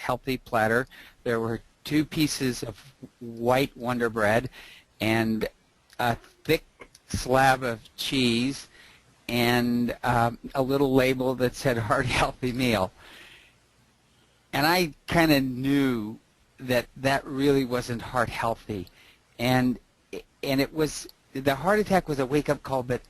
healthy platter. There were 2 pieces of white Wonder Bread and a thick slab of cheese and a little label that said heart healthy meal. And I kind of knew that that really wasn't heart healthy. And it was, the heart attack was a wake-up call, but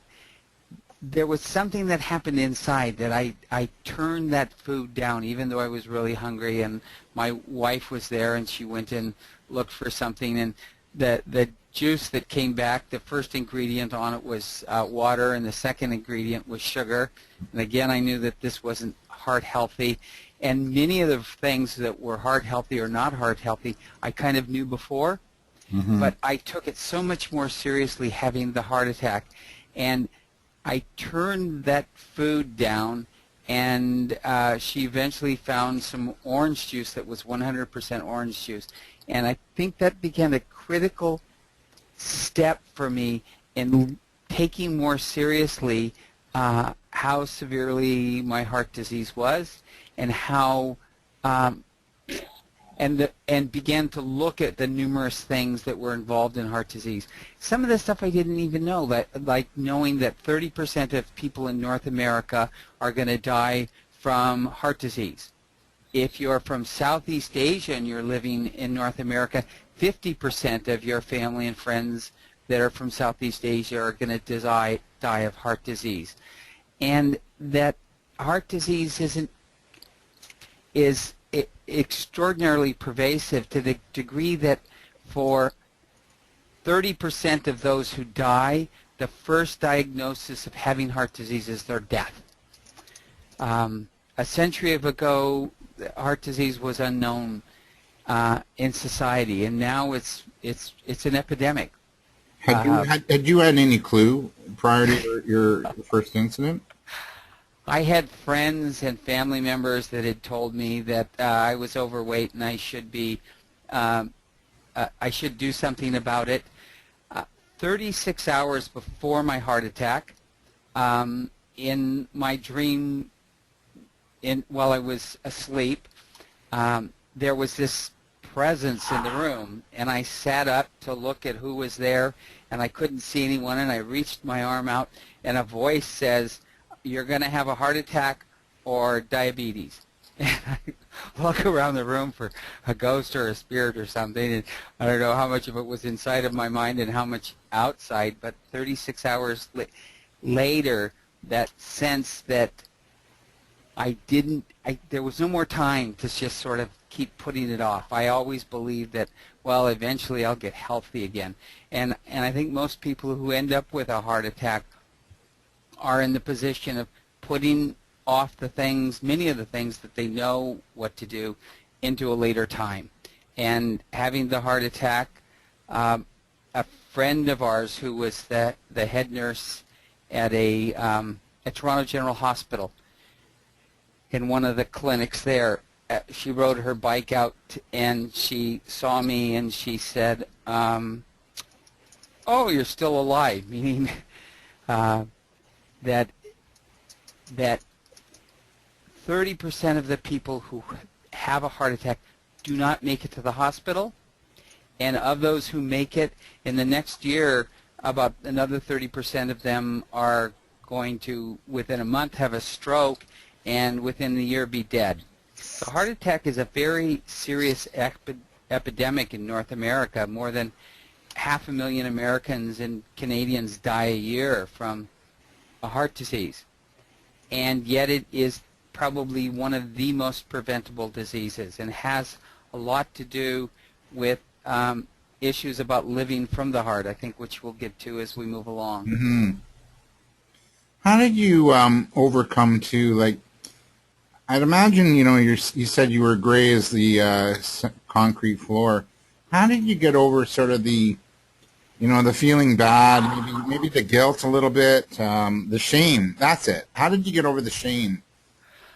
there was something that happened inside that I turned that food down, even though I was really hungry, and my wife was there, and she went and looked for something, and the juice that came back, the first ingredient on it was water, and the second ingredient was sugar. And again, I knew that this wasn't heart healthy. And many of the things that were heart healthy or not heart healthy, I kind of knew before, but I took it so much more seriously having the heart attack. And I turned that food down, and she eventually found some orange juice that was 100% orange juice. And I think that became a critical step for me in taking more seriously how severely my heart disease was, and how and began to look at the numerous things that were involved in heart disease. Some of the stuff I didn't even know, like knowing that 30% of people in North America are going to die from heart disease. If you're from Southeast Asia and you're living in North America, 50% of your family and friends that are from Southeast Asia are going to die of heart disease. And that heart disease is extraordinarily pervasive, to the degree that for 30% of those who die, the first diagnosis of having heart disease is their death. A century ago, heart disease was unknown in society, and now it's an epidemic. Had you had any clue prior to your first incident? I had friends and family members that had told me that I was overweight and I should be, I should do something about it. 36 hours before my heart attack, in my dream, while I was asleep, there was this presence in the room, and I sat up to look at who was there, and I couldn't see anyone, and I reached my arm out, and a voice says, "You're going to have a heart attack or diabetes." And I look around the room for a ghost or a spirit or something, and I don't know how much of it was inside of my mind and how much outside, but 36 hours later, that sense that there was no more time to just sort of keep putting it off. I always believed that, well, eventually I'll get healthy again. And I think most people who end up with a heart attack are in the position of putting off the things, many of the things that they know what to do, into a later time. And having the heart attack, a friend of ours who was the head nurse at Toronto General Hospital, in one of the clinics there, she rode her bike out and she saw me and she said, "Oh, you're still alive," meaning that 30% of the people who have a heart attack do not make it to the hospital, and of those who make it, in the next year, about another 30% of them are going to, within a month, have a stroke, and within the year be dead. So heart attack is a very serious epidemic in North America. More than 500,000 Americans and Canadians die a year from a heart disease. And yet it is probably one of the most preventable diseases, and has a lot to do with issues about living from the heart, I think, which we'll get to as we move along. Mm-hmm. How did you overcome I'd imagine, you said you were gray as the concrete floor. How did you get over sort of the feeling bad, maybe the guilt a little bit, the shame? That's it. How did you get over the shame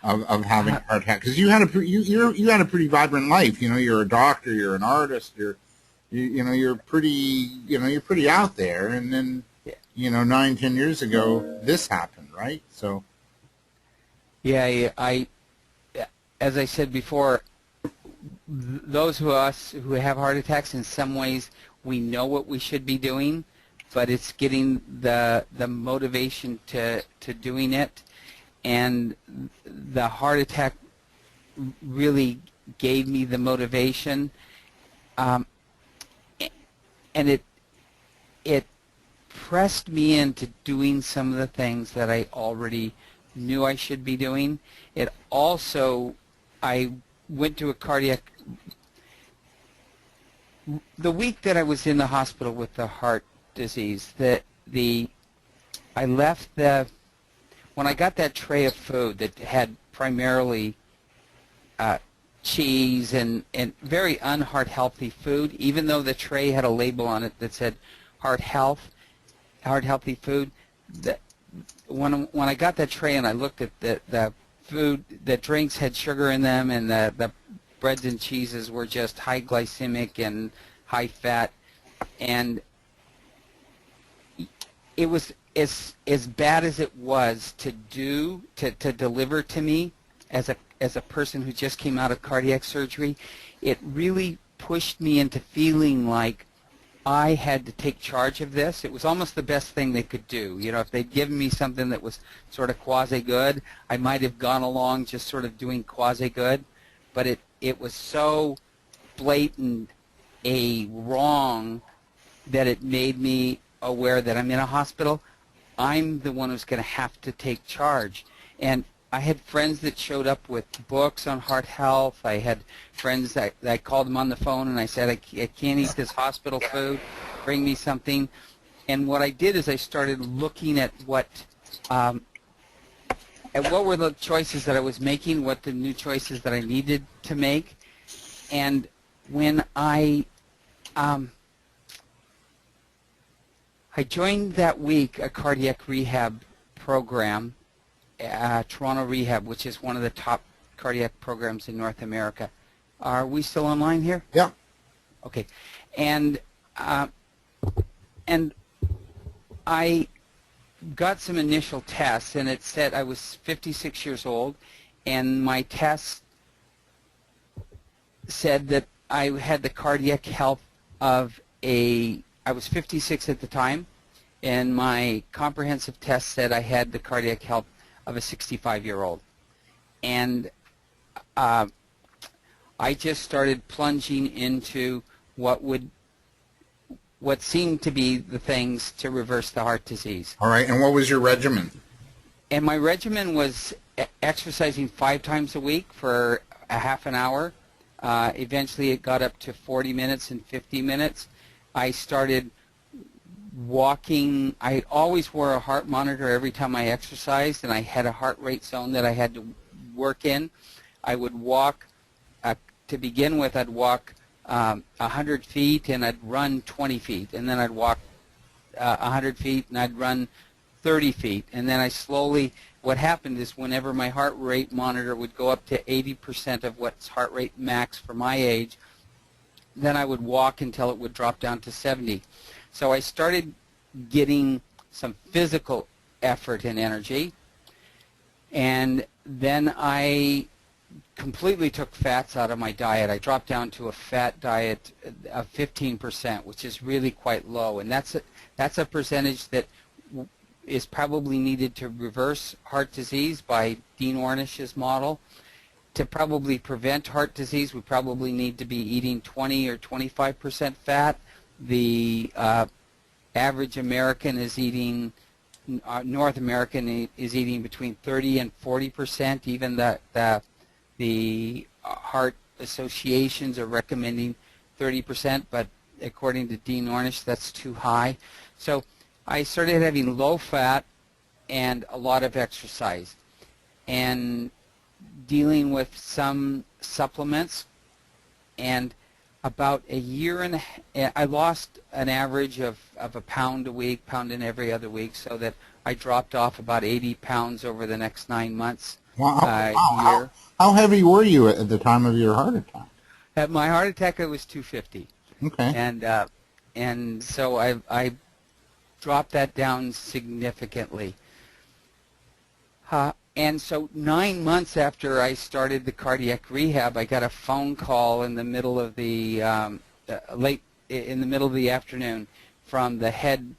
of having a heart attack? Because you had a pretty vibrant life. You're a doctor, you're an artist, you're pretty out there. And then 9-10 years ago, this happened, right? So. Yeah, as I said before, those of us who have heart attacks, in some ways, we know what we should be doing, but it's getting the motivation to doing it. And the heart attack really gave me the motivation, and it pressed me into doing some of the things that I already knew I should be doing. It also, I went to a cardiac, the week that I was in the hospital with the heart disease, I left when I got that tray of food that had primarily cheese and very unheart healthy food, even though the tray had a label on it that said heart healthy food. When I got that tray and I looked at the food, the drinks had sugar in them, and the breads and cheeses were just high glycemic and high fat, and it was as bad as it was to deliver to me as a person who just came out of cardiac surgery. It really pushed me into feeling like I had to take charge of this. It was almost the best thing they could do. You know, if they'd given me something that was sort of quasi-good, I might have gone along just sort of doing quasi-good. But it was so blatant a wrong that it made me aware that I'm in a hospital. I'm the one who's going to have to take charge. And I had friends that showed up with books on heart health. I had friends that I called them on the phone and I said, I can't eat this hospital food. Bring me something. And what I did is I started looking at what were the choices that I was making, what the new choices that I needed to make. And when I joined that week a cardiac rehab program, Toronto Rehab, which is one of the top cardiac programs in North America. Are we still online here? Yeah. Okay. And I got some initial tests, and it said I was 56 years old, and my test said that I had the cardiac health of I was 56 at the time, and my comprehensive test said I had the cardiac health of a 65-year-old. And I just started plunging into what seemed to be the things to reverse the heart disease. All right, and what was your regimen? And my regimen was exercising 5 times a week for a half an hour. Eventually it got up to 40 minutes and 50 minutes. I started walking. I always wore a heart monitor every time I exercised, and I had a heart rate zone that I had to work in. I would walk, to begin with, I'd walk 100 feet and I'd run 20 feet, and then I'd walk 100 feet and I'd run 30 feet. And then I slowly, what happened is whenever my heart rate monitor would go up to 80% of what's heart rate max for my age, then I would walk until it would drop down to 70. So I started getting some physical effort and energy, and then I completely took fats out of my diet. I dropped down to a fat diet of 15%, which is really quite low, and that's a percentage that is probably needed to reverse heart disease by Dean Ornish's model. To probably prevent heart disease, we probably need to be eating 20 or 25% fat. The average American is eating, North American is eating between 30 and 40%. Even the heart associations are recommending 30%, but according to Dean Ornish, that's too high. So I started having low fat and a lot of exercise, and dealing with some supplements, and about a year and a half, I lost an average of a pound a week, pound in every other week, so that I dropped off about 80 pounds over the next 9 months. Wow. How heavy were you at the time of your heart attack? At my heart attack, I was 250. Okay. And so I dropped that down significantly. And so 9 months after I started the cardiac rehab, I got a phone call in the middle of the in the middle of the afternoon from the head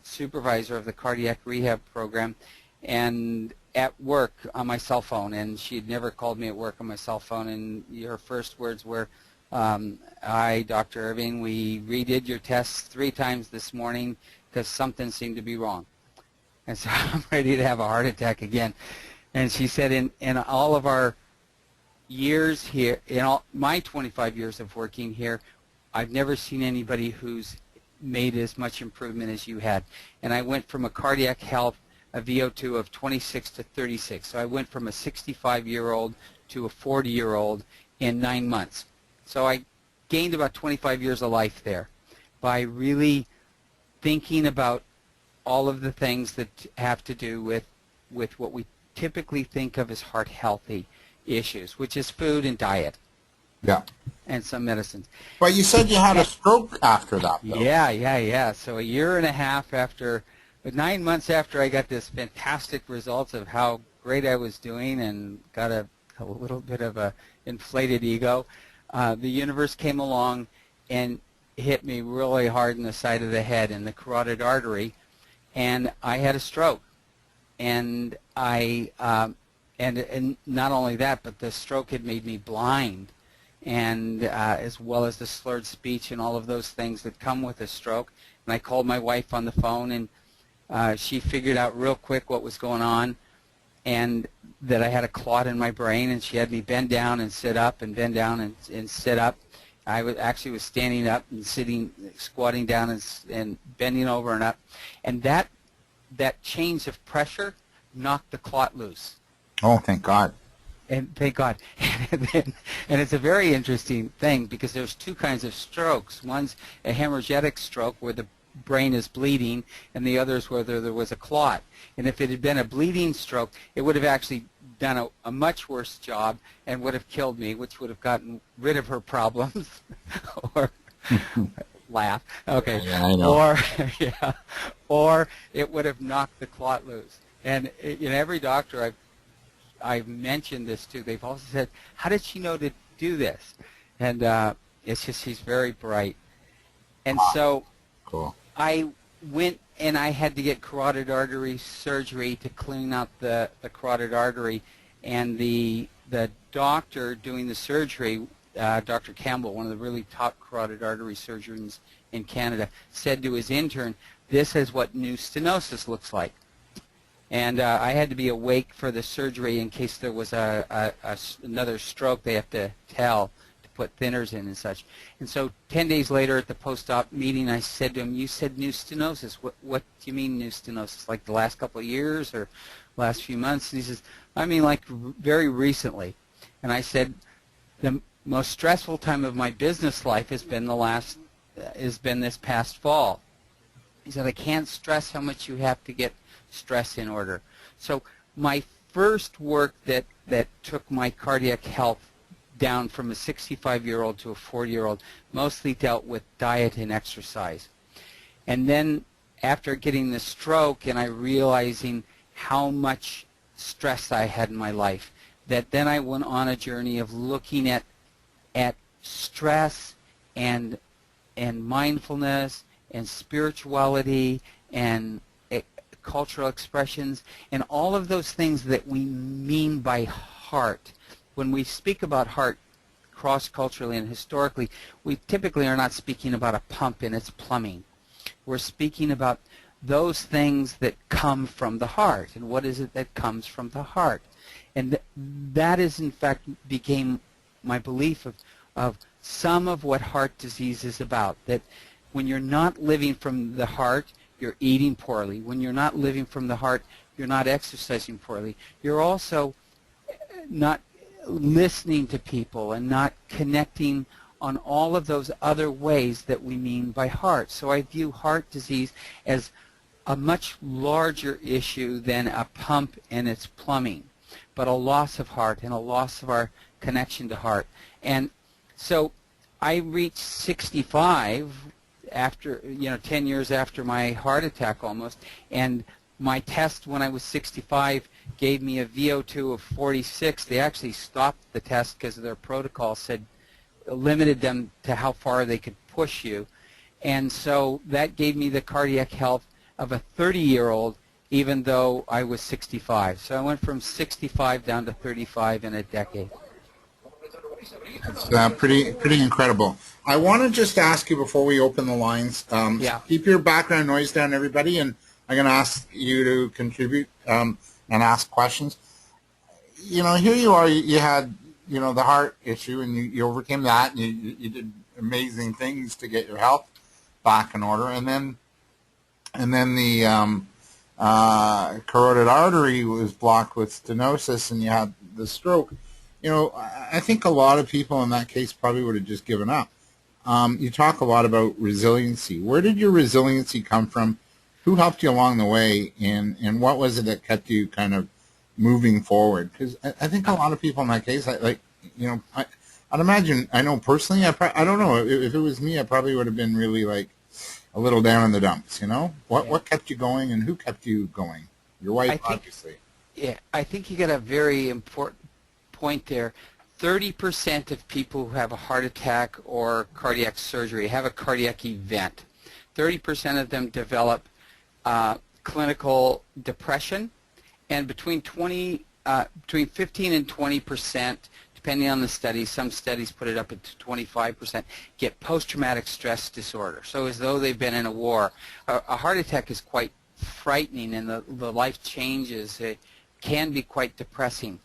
supervisor of the cardiac rehab program, and at work on my cell phone. And she had never called me at work on my cell phone. And her first words were, "Hi, Dr. Irving. We redid your tests 3 times this morning because something seemed to be wrong." And so I'm ready to have a heart attack again. And she said, in all of our years here, in all my 25 years of working here, I've never seen anybody who's made as much improvement as you had. And I went from a cardiac health, a VO2 of 26 to 36. So I went from a 65-year-old to a 40-year-old in 9 months. So I gained about 25 years of life there by really thinking about all of the things that have to do with what we typically think of as heart healthy issues, which is food and diet. Yeah. And some medicines. But you said you had a stroke after that, though. Yeah. So a year and a half after, 9 months after I got this fantastic results of how great I was doing and got a little bit of a inflated ego, the universe came along and hit me really hard in the side of the head in the carotid artery, and I had a stroke. And and not only that, but the stroke had made me blind, and as well as the slurred speech and all of those things that come with a stroke. And I called my wife on the phone, and she figured out real quick what was going on, and that I had a clot in my brain, and she had me bend down and sit up, and bend down and sit up. I actually was standing up and sitting, squatting down and bending over and up, and that change of pressure knocked the clot loose. Oh, thank God. And thank God. And it's a very interesting thing because there's 2 kinds of strokes. One's a hemorrhagic stroke where the brain is bleeding, and the other is where there was a clot. And if it had been a bleeding stroke, it would have actually done a much worse job and would have killed me, which would have gotten rid of her problems. Or laugh. Okay. Yeah, I know. Or it would have knocked the clot loose. And in every doctor I've mentioned this to, they've also said, "How did she know to do this?" And it's just she's very bright. And so Cool. I went and I had to get carotid artery surgery to clean out the carotid artery, and the doctor doing the surgery, Dr. Campbell, one of the really top carotid artery surgeons in Canada, said to his intern, "This is what new stenosis looks like." And I had to be awake for the surgery in case there was another stroke. They have to tell to put thinners in and such. And so 10 days later at the post-op meeting, I said to him, "You said new stenosis. What do you mean new stenosis? Like the last couple of years or last few months?" And he says, "I mean like very recently." And I said, "The most stressful time of my business life has been this past fall." He said, "I can't stress how much you have to get stress in order." So my first work that took my cardiac health down from a 65-year-old to a 40-year-old mostly dealt with diet and exercise. And then after getting the stroke and I realizing how much stress I had in my life, that then I went on a journey of looking at stress and mindfulness and spirituality and cultural expressions and all of those things that we mean by heart. When we speak about heart cross-culturally and historically, we typically are not speaking about a pump and its plumbing. We're speaking about those things that come from the heart. And what is it that comes from the heart? And that is, in fact, became my belief of some of what heart disease is about. That when you're not living from the heart, you're eating poorly. When you're not living from the heart, you're not exercising poorly. You're also not listening to people and not connecting on all of those other ways that we mean by heart. So I view heart disease as a much larger issue than a pump and its plumbing, but a loss of heart and a loss of our connection to heart. And so I reached 65 after, 10 years after my heart attack almost, and my test when I was 65 gave me a VO2 of 46. They actually stopped the test because their protocol said limited them to how far they could push you. And so that gave me the cardiac health of a 30-year-old, even though I was 65. So I went from 65 down to 35 in a decade. It's pretty incredible. I want to just ask you before we open the lines. Yeah. Keep your background noise down, everybody, and I'm going to ask you to contribute and ask questions. You know, here you are. You had, you know, the heart issue, and you overcame that, and you did amazing things to get your health back in order, and then the carotid artery was blocked with stenosis, and you had the stroke. You know, I think a lot of people in that case probably would have just given up. You talk a lot about resiliency. Where did your resiliency come from? Who helped you along the way, and what was it that kept you kind of moving forward? Because I think a lot of people in that case, I'd imagine, I know personally, I don't know, if it was me, I probably would have been really like a little down in the dumps, you know? What kept you going, and who kept you going? Your wife, obviously. Yeah, I think you got a very important point there. 30% of people who have a heart attack or cardiac surgery have a cardiac event. 30% of them develop clinical depression, and between 15 and 20%, depending on the study, some studies put it up to 25%, get post-traumatic stress disorder. So as though they've been in a war. A heart attack is quite frightening, and the life changes. It can be quite depressing.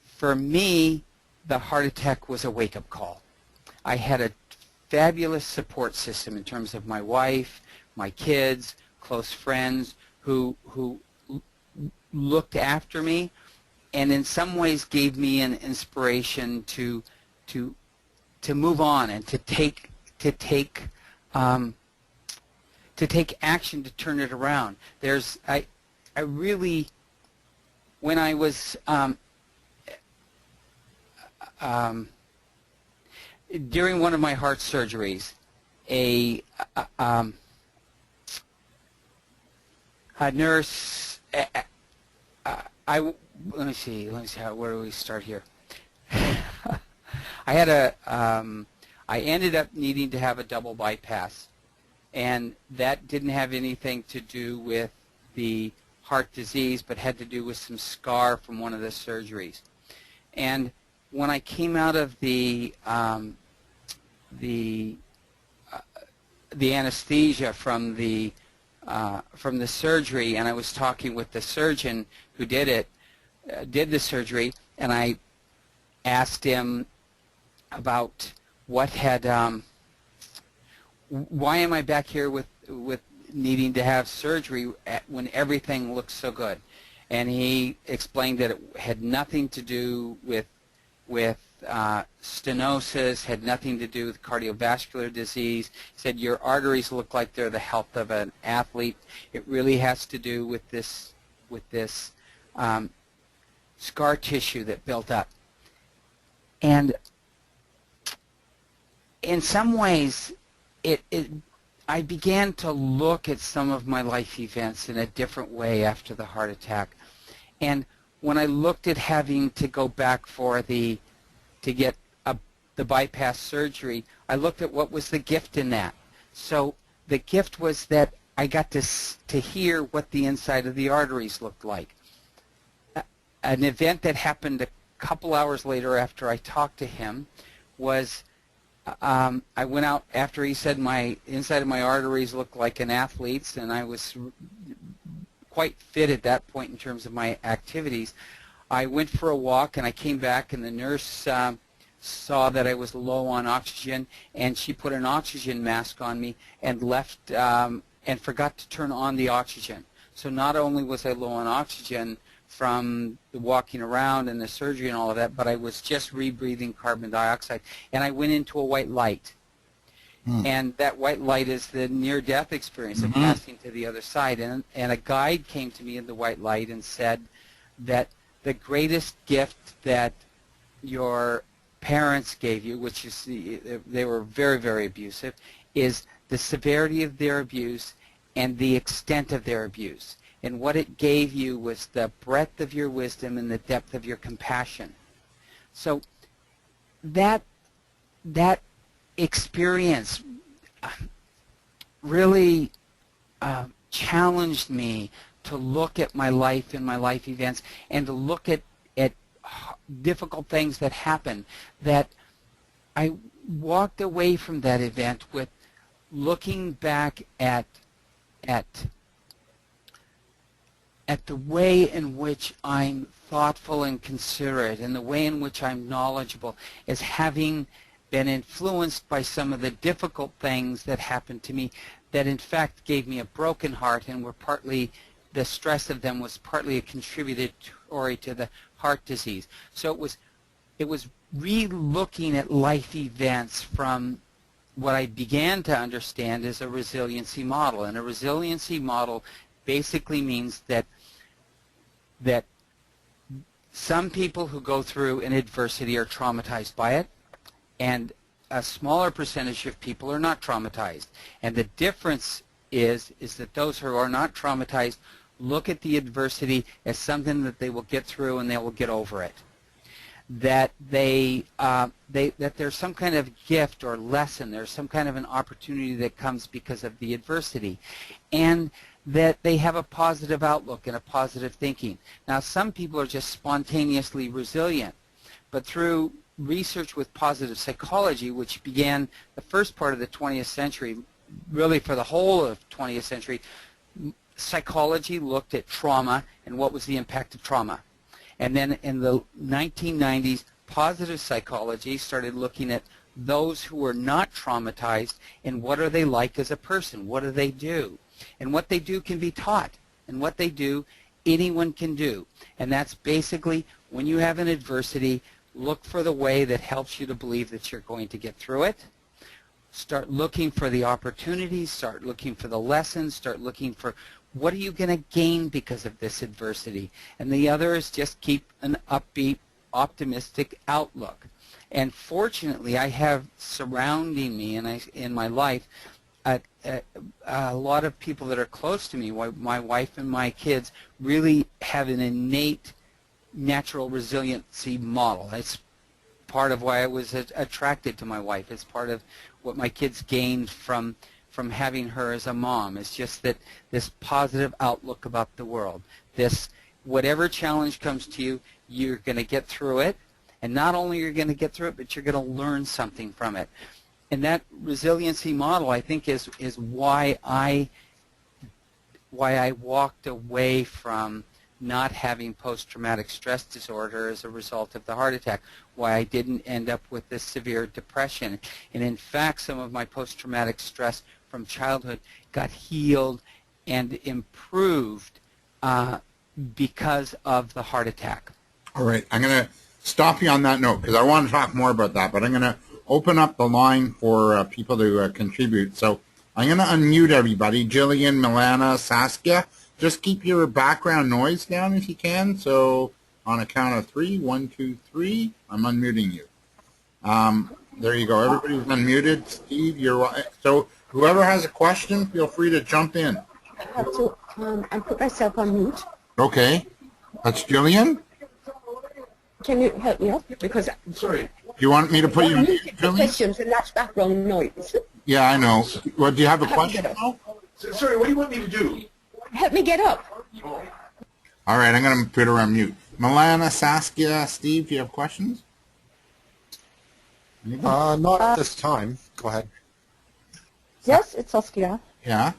For me, the heart attack was a wake-up call. I had a fabulous support system in terms of my wife, my kids, close friends who looked after me, and in some ways gave me an inspiration to move on and to take action to turn it around. I really, when I was during one of my heart surgeries, a nurse, let me see where do we start here? I ended up needing to have a double bypass, and that didn't have anything to do with the heart disease, but had to do with some scar from one of the surgeries. And when I came out of the anesthesia from the surgery, and I was talking with the surgeon who did the surgery, and I asked him about what had, why am I back here with needing to have surgery when everything looks so good? And he explained that it had nothing to do with stenosis, had nothing to do with cardiovascular disease. He said, your arteries look like they're the health of an athlete. It really has to do with this scar tissue that built up. And in some ways, I began to look at some of my life events in a different way after the heart attack. And when I looked at having to go back to get the bypass surgery, I looked at what was the gift in that. So the gift was that I got to hear what the inside of the arteries looked like. An event that happened a couple hours later after I talked to him was I went out after he said my inside of my arteries looked like an athlete's, and I was quite fit at that point in terms of my activities. I went for a walk, and I came back, and the nurse saw that I was low on oxygen, and she put an oxygen mask on me and left and forgot to turn on the oxygen. So not only was I low on oxygen from the walking around and the surgery and all of that, but I was just rebreathing carbon dioxide, and I went into a white light. And that white light is the near-death experience of passing to the other side. And a guide came to me in the white light and said that the greatest gift that your parents gave you, which is they were very, very abusive, is the severity of their abuse and the extent of their abuse. and what it gave you was the breadth of your wisdom and the depth of your compassion. So that experience really challenged me to look at my life and my life events, and to look at difficult things that happened, that I walked away from that event with looking back at the way in which I'm thoughtful and considerate, and the way in which I'm knowledgeable, as having been influenced by some of the difficult things that happened to me that in fact gave me a broken heart, and were partly, the stress of them was partly a contributory to the heart disease. So it was re-looking at life events from what I began to understand as a resiliency model. And a resiliency model basically means that some people who go through an adversity are traumatized by it, and a smaller percentage of people are not traumatized. And the difference is that those who are not traumatized look at the adversity as something that they will get through and they will get over it. That that there's some kind of gift or lesson, there's some kind of an opportunity that comes because of the adversity, and that they have a positive outlook and a positive thinking. Now, some people are just spontaneously resilient, but through research with positive psychology, which began the first part of the 20th century, really for the whole of 20th century, psychology looked at trauma and what was the impact of trauma. And then in the 1990s, positive psychology started looking at those who were not traumatized and what are they like as a person, what do they do? And what they do can be taught, and what they do anyone can do. And that's basically, when you have an adversity, look for the way that helps you to believe that you're going to get through it. Start looking for the opportunities, start looking for the lessons, start looking for what are you going to gain because of this adversity. And the other is just keep an upbeat, optimistic outlook. And fortunately, I have surrounding me in my life a lot of people that are close to me. My wife and my kids really have an innate natural resiliency model. It's part of why I was attracted to my wife. It's part of what my kids gained from having her as a mom. It's just that this positive outlook about the world. This, whatever challenge comes to you, you're going to get through it. And not only are you going to get through it, but you're going to learn something from it. And that resiliency model, I think, is why I walked away from not having post-traumatic stress disorder as a result of the heart attack, why I didn't end up with this severe depression. And in fact, some of my post-traumatic stress from childhood got healed and improved because of the heart attack. All right, I'm going to stop you on that note because I want to talk more about that, but I'm going to open up the line for people to contribute. So I'm going to unmute everybody. Jillian, Milana, Saskia, just keep your background noise down if you can. So on a count of 3, 1, 2, 3, I'm unmuting you. There you go. Everybody's unmuted. Steve, so whoever has a question, feel free to jump in. I have to I put myself on mute. Okay. That's Jillian? Can you help me out? Because Sorry. Do you want me to put you on mute, Jillian? questions and that's background noise. Yeah, I know. Well, do you have a question? Sorry, what do you want me to do? Help me get up. All right, I'm going to put her on mute. Milana, Saskia, Steve, do you have questions? Not at this time. Go ahead. Yes, it's Saskia. Yeah?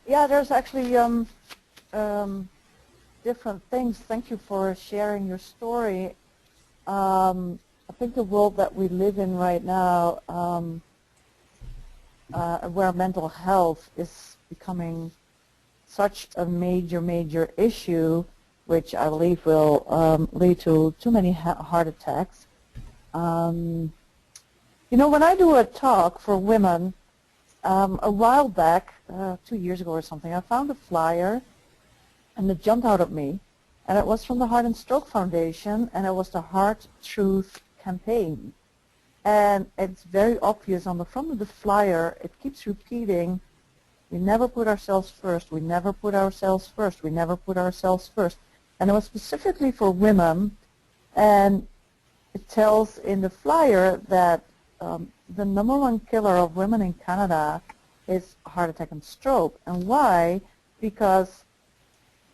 Yeah, there's actually different things. Thank you for sharing your story. I think the world that we live in right now, where mental health is becoming such a major issue, which I believe will lead to too many heart attacks. You know, when I do a talk for women, a while back, 2 years ago or something, I found a flyer and it jumped out at me, and it was from the Heart and Stroke Foundation, and it was the Heart Truth campaign. And it's very obvious on the front of the flyer, it keeps repeating, We never put ourselves first. We never put ourselves first. We never put ourselves first. And it was specifically for women, and it tells in the flyer that the number one killer of women in Canada is heart attack and stroke. And why? Because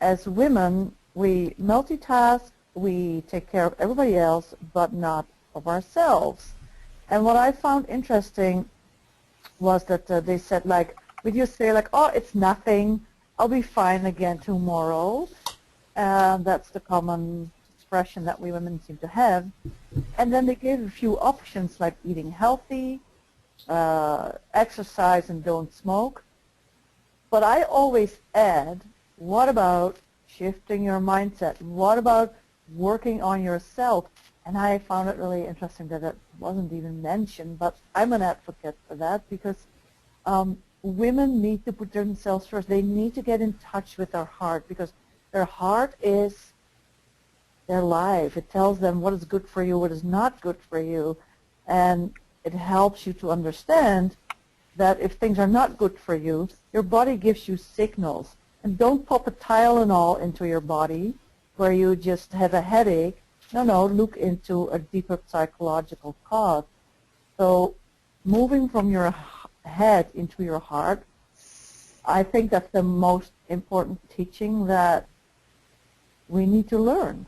as women, we multitask, we take care of everybody else, but not of ourselves. And what I found interesting was that they said, like, we just say, like, oh, it's nothing, I'll be fine again tomorrow. That's the common expression that we women seem to have. And then they gave a few options, like eating healthy, exercise, and don't smoke. But I always add, what about shifting your mindset? What about working on yourself? And I found it really interesting that it wasn't even mentioned, but I'm an advocate for that because women need to put themselves first. They need to get in touch with their heart because their heart is their life. It tells them what is good for you, what is not good for you, and it helps you to understand that if things are not good for you, your body gives you signals. And don't pop a Tylenol into your body where you just have a headache. No, look into a deeper psychological cause. So moving from your head into your heart, I think that's the most important teaching that we need to learn.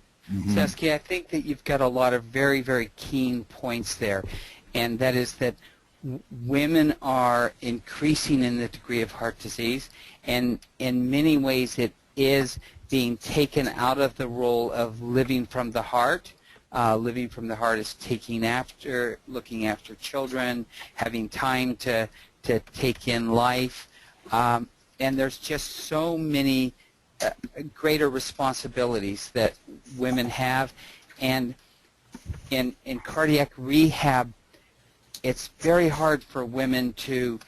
Saskia, I think that you've got a lot of very, very keen points there, and that is that women are increasing in the degree of heart disease, and in many ways it is being taken out of the role of living from the heart. Living from the heart is looking after children, having time to take in life, and there's just so many greater responsibilities that women have, and in cardiac rehab, it's very hard for women to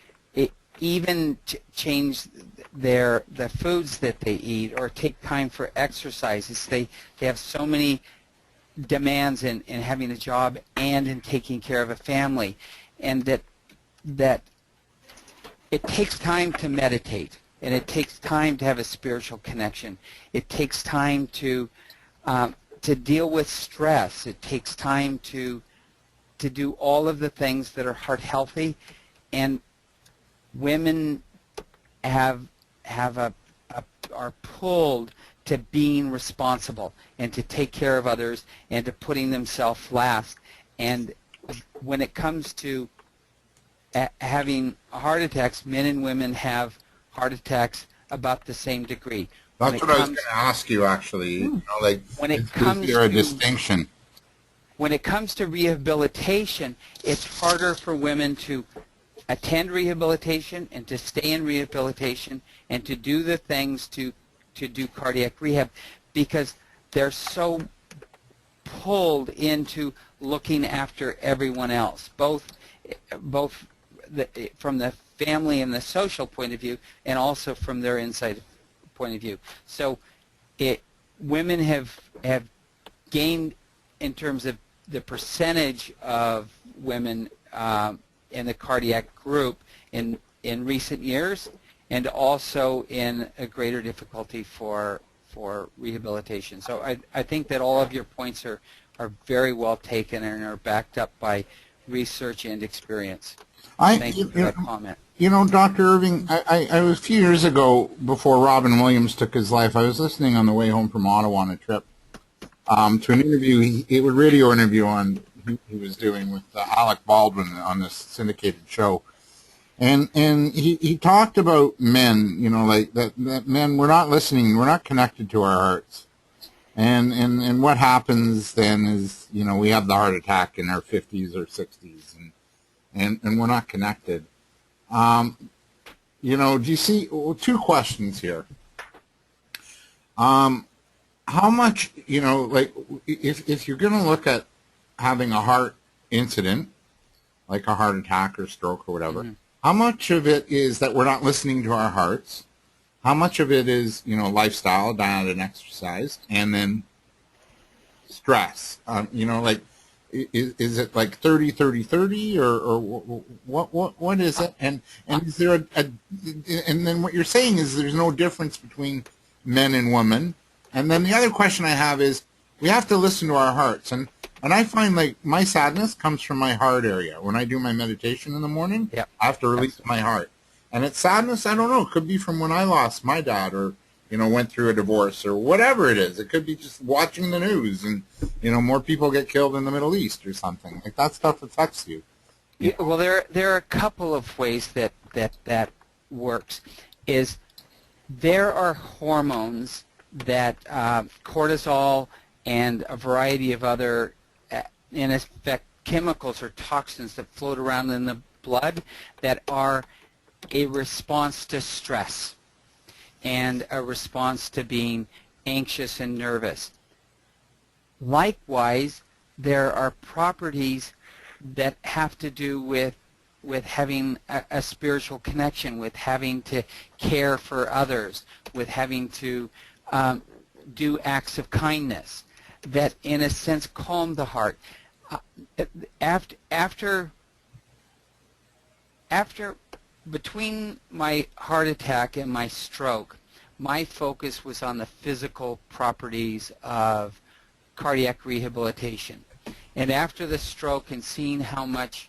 even change the foods that they eat or take time for exercises. They have so many demands in having a job and in taking care of a family, and that it takes time to meditate, and it takes time to have a spiritual connection. It takes time to deal with stress. It takes time to do all of the things that are heart healthy, and women are pulled to being responsible and to take care of others and to putting themselves last. And when it comes to having heart attacks, men and women have heart attacks about the same degree. That's what I was going to ask you, actually. You know, like, when it is comes there a to distinction? When it comes to rehabilitation, it's harder for women to attend rehabilitation and to stay in rehabilitation and to do the things to do cardiac rehab because they're so pulled into looking after everyone else, both from the family and the social point of view and also from their inside point of view. So women have gained in terms of the percentage of women in the cardiac group in recent years, and also in a greater difficulty for rehabilitation. So I think that all of your points are very well taken and are backed up by research and experience. Thank you for that comment. You know, Dr. Irving, I was a few years ago, before Robin Williams took his life, I was listening on the way home from Ottawa on a trip to an interview, a radio interview he was doing with Alec Baldwin on this syndicated show. And he talked about men, you know, like that men, we're not listening, we're not connected to our hearts. And what happens then is, you know, we have the heart attack in our 50s or 60s and we're not connected. You know, do you see, two questions here. How much, you know, like if you're going to look at having a heart incident, like a heart attack or stroke or whatever, how much of it is that we're not listening to our hearts? How much of it is, you know, lifestyle, diet and exercise, and then stress? You know, like Is it like 30, 30, 30, or what is it? And is there and then what you're saying is there's no difference between men and women. And then the other question I have is we have to listen to our hearts. And I find like my sadness comes from my heart area. When I do my meditation in the morning, Yep. I have to release my heart. And it's sadness, I don't know, it could be from when I lost my dad, or went through a divorce, or whatever it is. It could be just watching the news and, more people get killed in the Middle East or something. Like that stuff affects you. Yeah, well, there are a couple of ways that works. Is there are hormones that cortisol and a variety of other, in effect, chemicals or toxins that float around in the blood that are a response to stress and a response to being anxious and nervous. Likewise, there are properties that have to do with having a spiritual connection, with having to care for others, with having to do acts of kindness that, in a sense, calm the heart. Between my heart attack and my stroke, my focus was on the physical properties of cardiac rehabilitation. And after the stroke and seeing how much,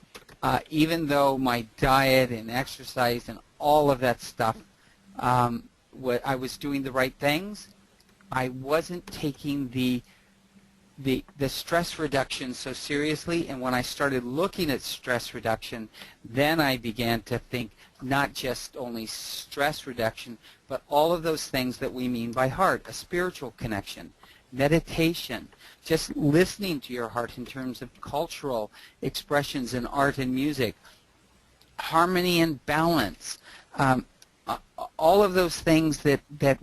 even though my diet and exercise and all of that stuff, I was doing the right things, I wasn't taking the stress reduction so seriously. And when I started looking at stress reduction, then I began to think not just only stress reduction, but all of those things that we mean by heart: a spiritual connection, meditation, just listening to your heart in terms of cultural expressions in art and music, harmony and balance, all of those things that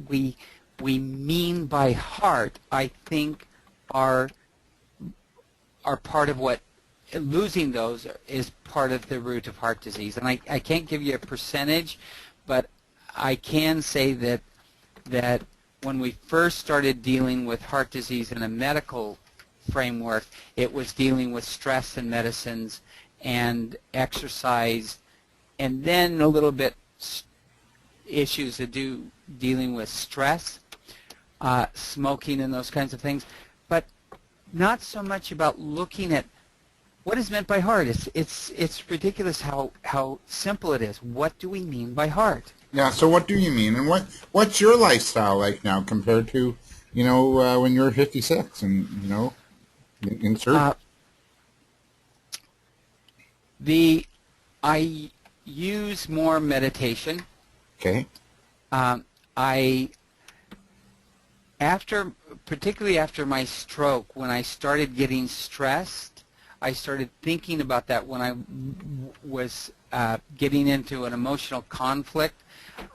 we mean by heart, I think are part of what, losing those is part of the root of heart disease. And I can't give you a percentage, but I can say that when we first started dealing with heart disease in a medical framework, it was dealing with stress and medicines and exercise, and then a little bit issues dealing with stress, smoking and those kinds of things, but not so much about looking at what is meant by heart. It's ridiculous how simple it is. What do we mean by heart? Yeah. So what do you mean, and what's your lifestyle like now compared to when you were 56 and in surgery? I use more meditation. Okay. Particularly after my stroke, when I started getting stressed, I started thinking about that. When I was getting into an emotional conflict,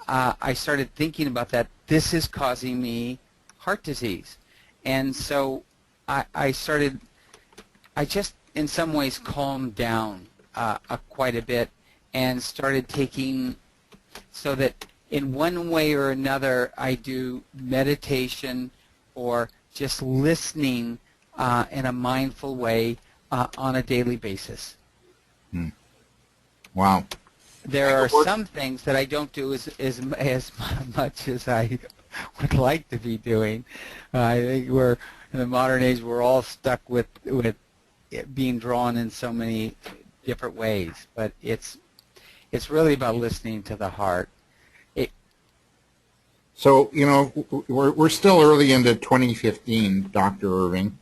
I started thinking about that. This is causing me heart disease. And so I just in some ways calmed down quite a bit and started taking, so that in one way or another I do meditation or just listening in a mindful way on a daily basis. Wow. There are some things that I don't do as much as I would like to be doing. I think we're in the modern age. We're all stuck with it being drawn in so many different ways. But it's really about listening to the heart. So we're still early into 2015, Dr. Irving.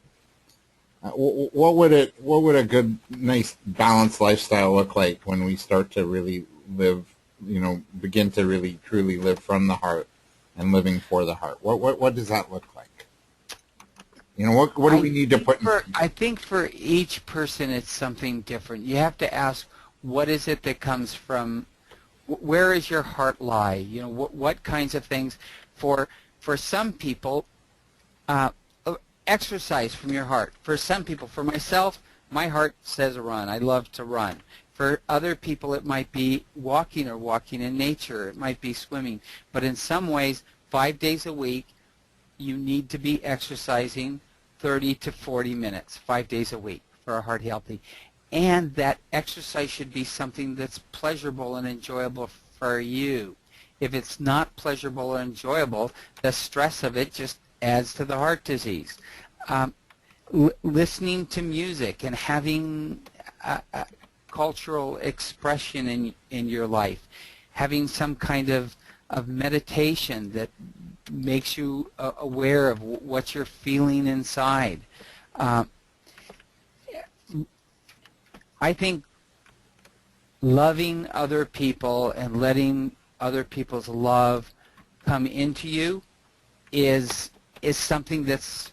What would a good, nice, balanced lifestyle look like when we start to really live, begin to really truly live from the heart and living for the heart? What does that look like? What do we need to put in? I think for each person it's something different. You have to ask, what is it that comes from, where is your heart lie? What kinds of things? For some people, exercise from your heart. For some people, for myself, my heart says run. I love to run. For other people, it might be walking or walking in nature. It might be swimming. But in some ways, 5 days a week, you need to be exercising 30 to 40 minutes, 5 days a week. for a heart healthy. And that exercise should be something that's pleasurable and enjoyable for you. If it's not pleasurable or enjoyable, the stress of it just adds to the heart disease. Listening to music and having cultural expression in your life, having some kind of meditation that makes you aware of what you're feeling inside. I think loving other people and letting other people's love come into you is something that's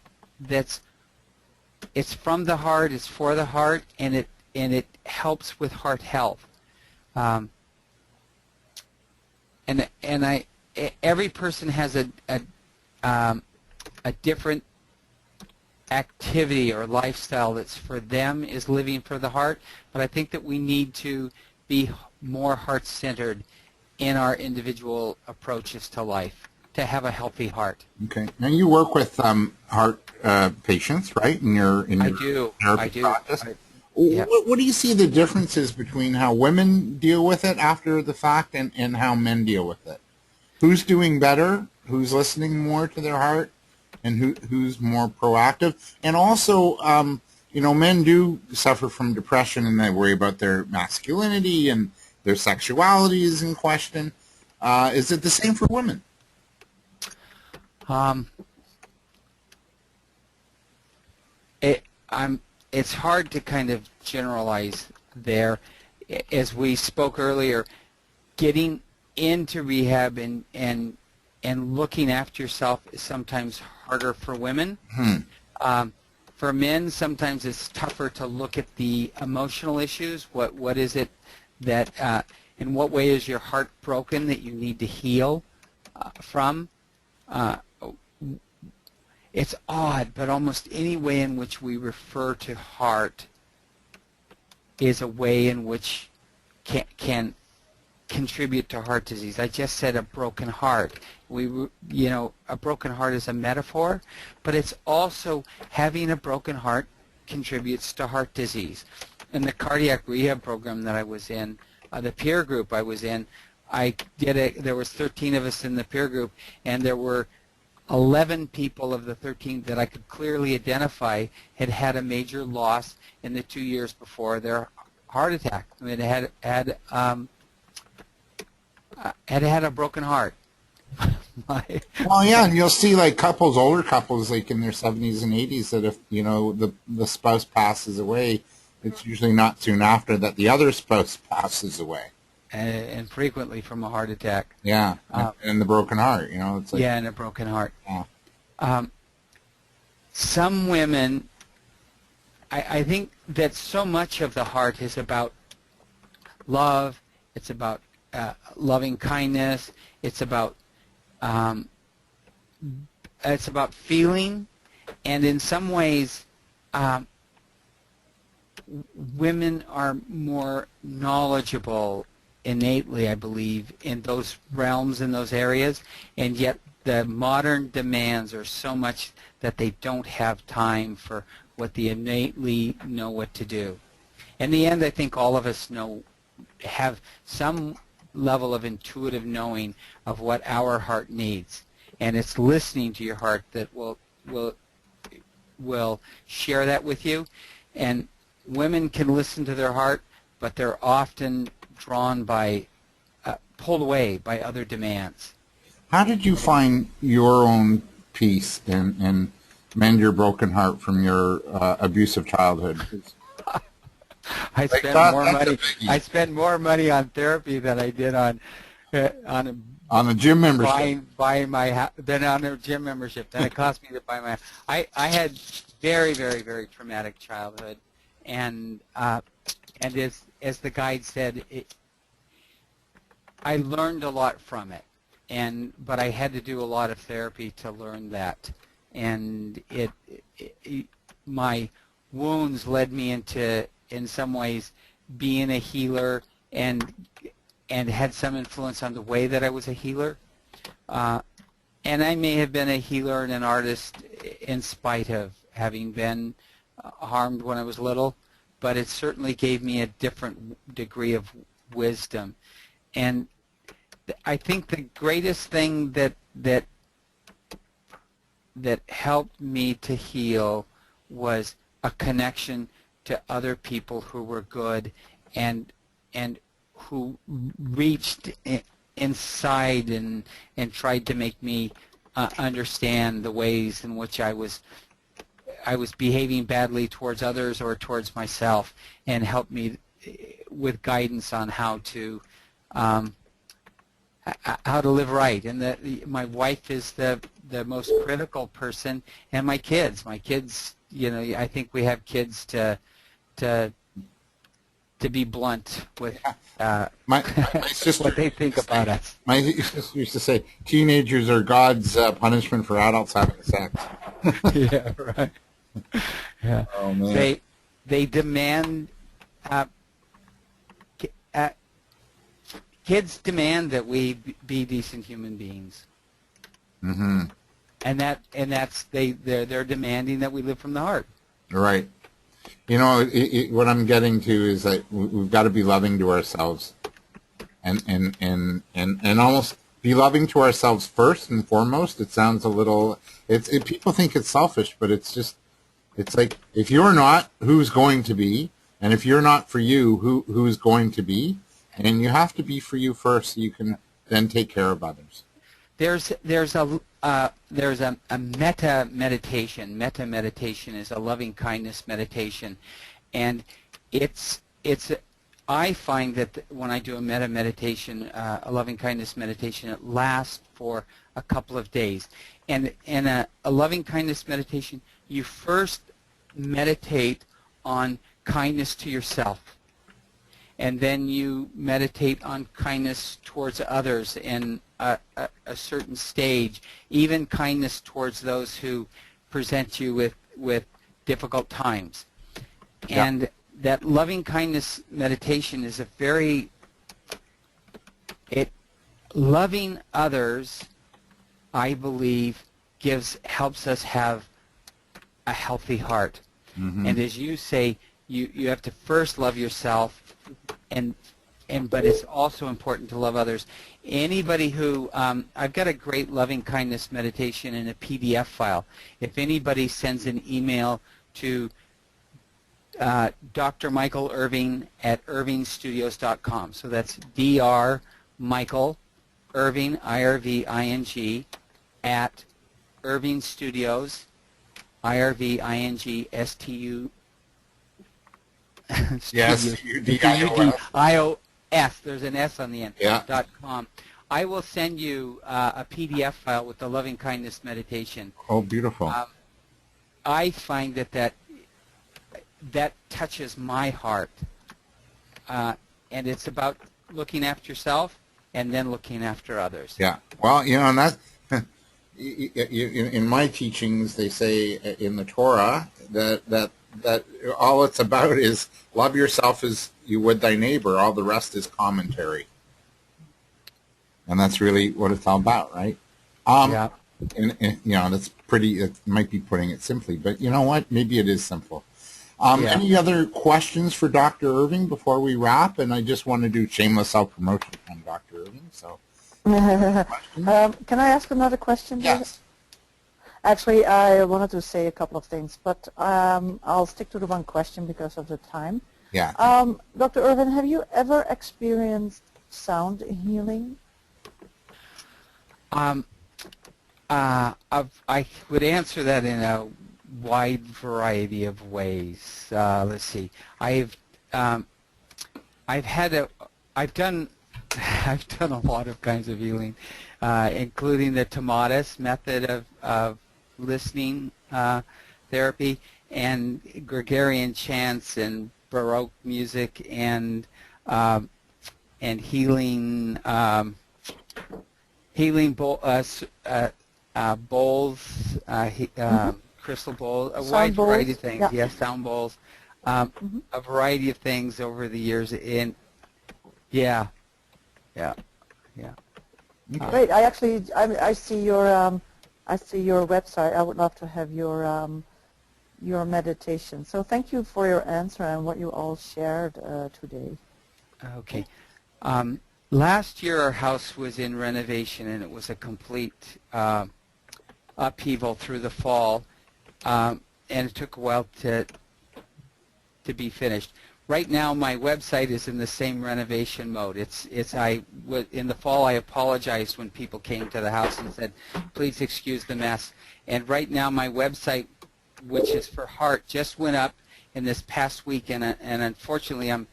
it's from the heart, it's for the heart, and it helps with heart health. Every person has a different activity or lifestyle that's for them is living for the heart, but I think that we need to be more heart-centered in our individual approaches to life to have a healthy heart. Okay. Now you work with heart patients, right? In your I do. practice. Yeah. What do you see the differences between how women deal with it after the fact and how men deal with it? Who's doing better? Who's listening more to their heart? And who's more proactive? And also, men do suffer from depression, and they worry about their masculinity and their sexuality is in question. Is it the same for women? It's hard to kind of generalize there. As we spoke earlier, getting into rehab and looking after yourself is sometimes harder for women. For men, sometimes it's tougher to look at the emotional issues. What is it that, in what way is your heart broken that you need to heal from? It's odd, but almost any way in which we refer to heart is a way in which can contribute to heart disease. I just said a broken heart. A broken heart is a metaphor, but it's also having a broken heart contributes to heart disease. In the cardiac rehab program that I was in, the peer group I was in, there was 13 of us in the peer group, and there were 11 people of the 13 that I could clearly identify had had a major loss in the 2 years before their heart attack. I mean, had a broken heart. Well, yeah, and you'll see like older couples, like in their 70s and 80s, that if the spouse passes away, it's usually not soon after that the other spouse passes away. And frequently from a heart attack. Yeah, and the broken heart, it's like... Yeah, and a broken heart. Yeah. Some women, I think that so much of the heart is about love, it's about loving kindness, it's about feeling, and in some ways women are more knowledgeable innately, I believe, in those realms, in those areas, and yet the modern demands are so much that they don't have time for what they innately know what to do. In the end, I think all of us have some level of intuitive knowing of what our heart needs, and it's listening to your heart that will share that with you. And women can listen to their heart, but they're often drawn pulled away by other demands. How did you find your own peace and mend your broken heart from your abusive childhood? I spend more money on therapy than I did on a gym membership. Buying than on a gym membership. Than it cost me to buy my. I had very, very, very traumatic childhood, and as the guide said, I learned a lot from it, but I had to do a lot of therapy to learn that, and my wounds led me into, in some ways, being a healer and had some influence on the way that I was a healer. And I may have been a healer and an artist in spite of having been harmed when I was little, but it certainly gave me a different degree of wisdom. And I think the greatest thing that helped me to heal was a connection to other people who were good and who reached inside and tried to make me understand the ways in which I was behaving badly towards others or towards myself, and helped me with guidance on how to live right. And my wife is the most critical person, and my kids, you know, I think we have kids to be blunt with My sister, what they think about us. my sister used to say, teenagers are God's punishment for adults having sex. Yeah, right. Yeah. Oh, man. They demand kids demand that we be decent human beings. Mm-hmm. And that's they're demanding that we live from the heart. Right. You know, what I'm getting to is that we've got to be loving to ourselves, and almost be loving to ourselves first and foremost. It sounds a little. People think it's selfish, but it's like, if you're not, who's going to be? And if you're not for you, who's going to be? And you have to be for you first, so you can then take care of others. There's a metta meditation. Metta meditation is a loving kindness meditation, and I find that when I do a metta meditation, a loving kindness meditation, it lasts for a couple of days. And in a loving kindness meditation, you first meditate on kindness to yourself, and then you meditate on kindness towards others in a certain stage, even kindness towards those who present you with difficult times. Yeah. And that loving kindness meditation is loving others, I believe, helps us have a healthy heart. Mm-hmm. And as you say, you have to first love yourself, but it's also important to love others. Anybody who I've got a great loving kindness meditation in a PDF file. If anybody sends an email to Dr. Michael Irving at irvingstudios.com. So that's Dr. Michael Irving, IRVING, at Irving Studios, IRVINGSTU. Yes, D-I-O-S. There's an S on the end. Yeah. .com. I will send you a PDF file with the loving kindness meditation. Oh, beautiful. I find that touches my heart, and it's about looking after yourself and then looking after others. Yeah. Well, you know, and that in my teachings, they say in the Torah that all it's about is love yourself as you would thy neighbor. All the rest is commentary. And that's really what it's all about, right? Yeah. And you know, that's pretty, it might be putting it simply, but you know what? Maybe it is simple. Any other questions for Dr. Irving before we wrap? And I just want to do shameless self-promotion on Dr. Irving. So, can I ask another question? yes. Actually, I wanted to say a couple of things, but I'll stick to the one question because of the time. Yeah. Dr. Irving, have you ever experienced sound healing? I would answer that in a wide variety of ways. Let's see. I've done a lot of kinds of healing, including the Tomatis method of listening therapy, and Gregorian chants and Baroque music, and healing bowls, crystal bowls, a wide variety of things. Yeah. Yes, sound bowls, a variety of things over the years. Yeah. Great. I see your website. I would love to have your your meditation. So thank you for your answer and what you all shared today. Okay. Last year our house was in renovation, and it was a complete upheaval through the fall, and it took a while to be finished. Right now my website is in the same renovation mode. In the fall I apologized when people came to the house and said, please excuse the mess. And right now my website, which is for Heart, just went up in this past week, and unfortunately I'm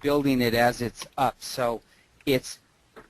building it as it's up. So it's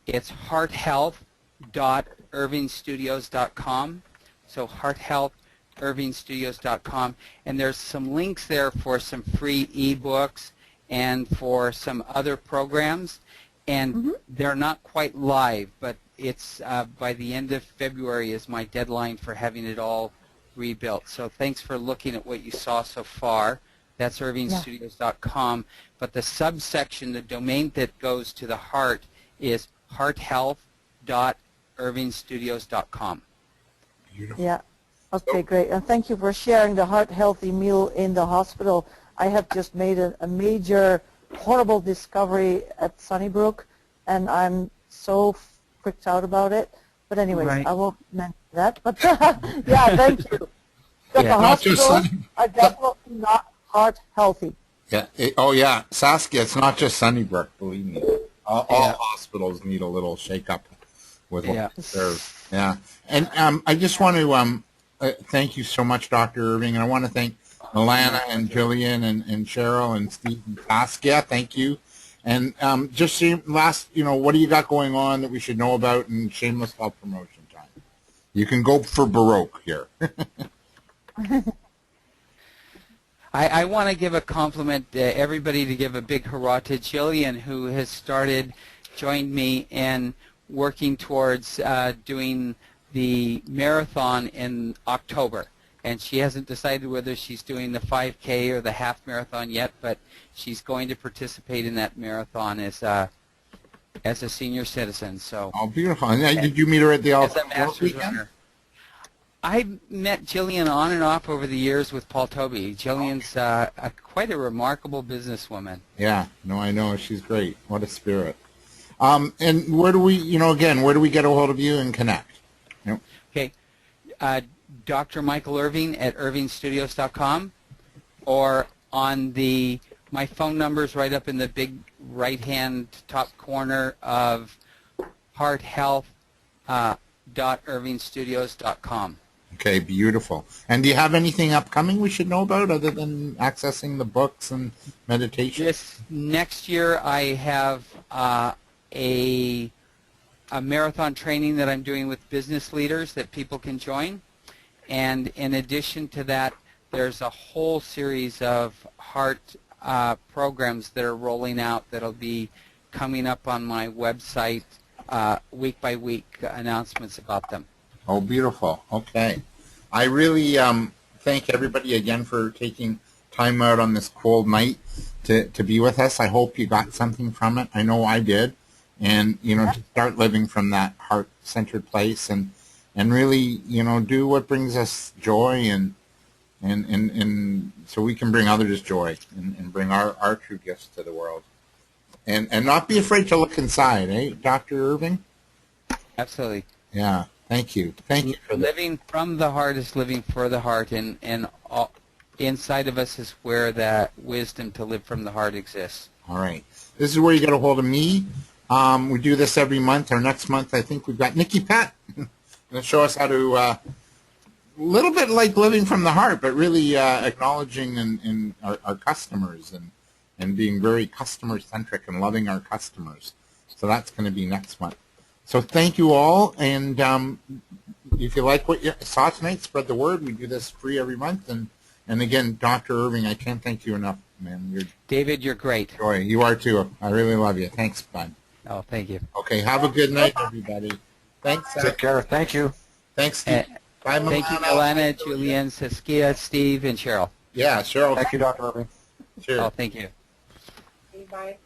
hearthealth.irvingstudios.com. So hearthealth.irvingstudios.com, and there's some links there for some free ebooks and for some other programs, and they're not quite live, but it's by the end of February is my deadline for having it all rebuilt. So thanks for looking at what you saw so far. That's irvingstudios.com, but the subsection, the domain that goes to the Heart, is hearthealth.irvingstudios.com. Beautiful. Yeah. Okay, great. And thank you for sharing the Heart Healthy meal in the hospital. I have just made a major, horrible discovery at Sunnybrook, and I'm so freaked out about it. But anyways, Right. I won't mention that. But yeah, thank you. But Yeah. the Not just hospitals Sunny- are definitely not heart healthy. Yeah. Oh, yeah. Saskia, it's not just Sunnybrook, believe me. All hospitals need a little shake-up with what they serve. Yeah. And I just want to thank you so much, Dr. Irving, and I want to thank Milana and Jillian and Cheryl and Steve and Saskia. Thank you. And just last, what do you got going on that we should know about in shameless self-promotion time? You can go for Baroque here. I want to give a compliment to everybody, to give a big hurrah to Jillian, who has joined me in working towards doing the marathon in October. And she hasn't decided whether she's doing the 5K or the half marathon yet, but she's going to participate in that marathon as a senior citizen. So, Oh, beautiful. And did you meet her at the as a Alpha master's weekend? runner. I met Jillian on and off over the years with Paul Toby. Jillian's quite a remarkable businesswoman. Yeah, no, I know. She's great. What a spirit. And where do we, again, where do we get a hold of you and connect? Okay, Dr. Michael Irving at irvingstudios.com, or on my phone number's right up in the big right-hand top corner of hearthealth.irvingstudios.com. Okay, beautiful. And do you have anything upcoming we should know about other than accessing the books and meditation? This next year I have a marathon training that I'm doing with business leaders that people can join. And in addition to that, there's a whole series of heart programs that are rolling out that'll be coming up on my website week by week, announcements about them. Oh, beautiful. Okay. I really thank everybody again for taking time out on this cold night to be with us. I hope you got something from it. I know I did. And, to start living from that heart-centered place and really, do what brings us joy and so we can bring others joy and bring our true gifts to the world. And not be afraid to look inside, eh, Dr. Irving? Absolutely. Yeah. Thank you. Thank you for that. Living from the heart is living for the heart, and all, inside of us is where that wisdom to live from the heart exists. All right. This is where you get a hold of me. We do this every month. Our next month, I think we've got Nikki Pett going to show us how to, a little bit like living from the heart, but really acknowledging in our customers and being very customer-centric and loving our customers. So that's going to be next month. So thank you all, and if you like what you saw tonight, spread the word. We do this free every month, and again, Dr. Irving, I can't thank you enough, man. David, you're great. Joy. You are too. I really love you. Thanks, bud. Oh, thank you. Okay, have a good night, everybody. Thanks. Take care. Thank you. Thanks, Steve. Bye, Milana. Thank you, Milana, Julian, Saskia, Steve, and Cheryl. Yeah, Cheryl. Thank you, Dr. Irving. Cheers. Oh, thank you. Bye.